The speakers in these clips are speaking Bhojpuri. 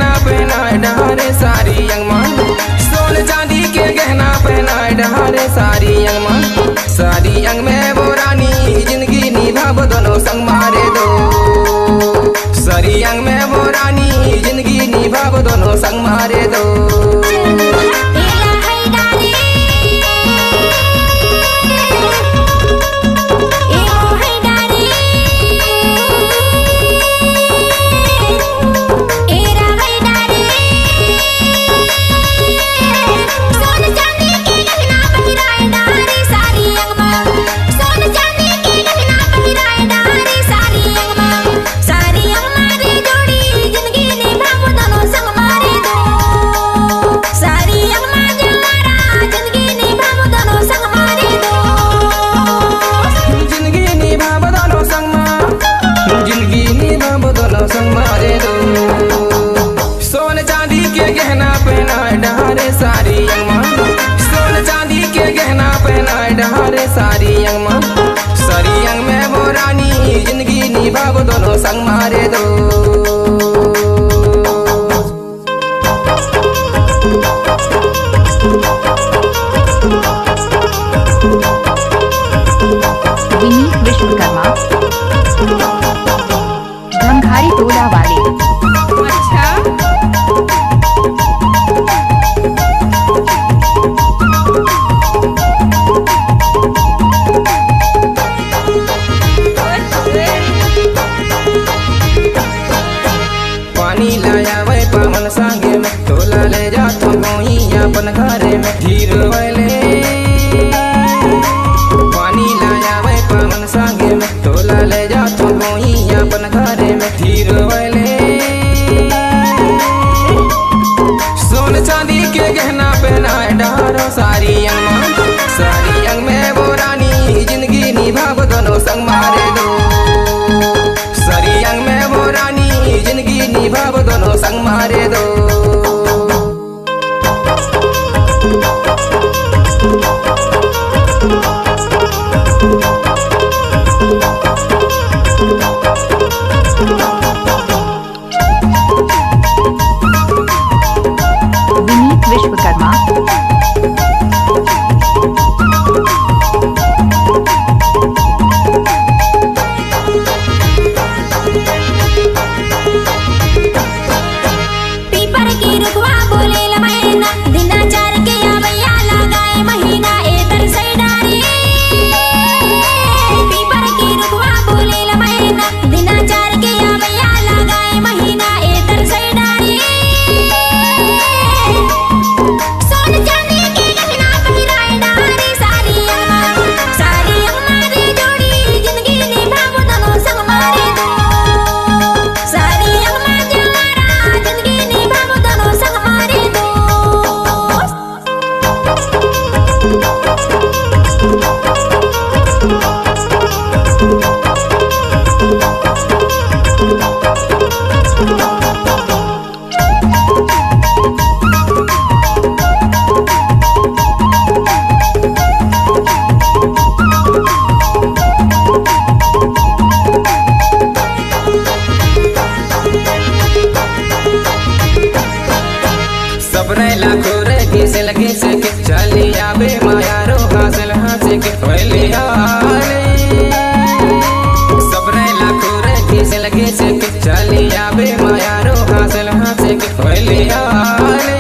गहना पहनाए डहारे सारी अंग में, सोन चांदी के गहना पहनाए डहारे सारी अंग में, सारी अंग में वो रानी जिंदगी निभाव दोनों संग मारे दो, सारी अंग में वो रानी जिंदगी निभाव दोनों संग मारे दो। सोन चांदी के गहना पहनाए डहारे सारी अंग में, सोन चांदी के गहना पहनाए डहारे सारी अंग में, सारी अंग में वो रानी जिंदगी निभाव दोनों संग मारे दो। विनीत विश्वकर्मा धमघारी टोला वाले। अच्छा पानी लाया वै पावन सांगे में, टोला ले जा तो गोई अपन घरे में धीर वाले, पानी लाया वै पावन सांगे में, टोला ले जा तो गोई अपन घरे में धीर वाले, सोन चांदी के गहना पहनाए डहारो सारी अंग में, सारी अंग में वो रानी जिंदगी निभाव दोनों संग मारे दो, सारी अंग में वो रानी जिंदगी निभाव दोनों संग मारे दो। विनीत विश्वकर्मा पीपर की रुखवा बोले लमैना, दिनाचार के आवैया लगाए महीना एतर सैडारी, पीपर की रुखवा बोले लमैना, दिनाचार के आवैया लगाए महीना एतर सैडारी, सोन चांदी के गहना पहिराए डहारे सारी अंग मारे जोड़ी जिंदगी निभाव दोनों संग मारे दो, सारी अंग में जवारा जिंदगी निभाव दोनों संग मारे दो। सबरे लाखों रे किसे लगे से के चली आवे माया रो हासिल हासे के पहले आले, सबरे लाखों रे किसे लगे से के चली आवे माया रो हासिल हासे के पहले आले,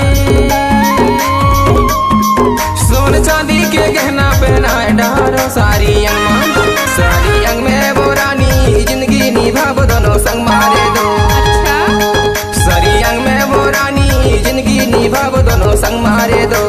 सोन चांदी के गहना पहनाए डहारो सारी अंग में, सारी अंग में वो रानी जिंदगी निभाव दोनों संग मारे दो, अच्छा सारी अंग में वो रानी जिंदगी निभाव दोनों संग मारे दो।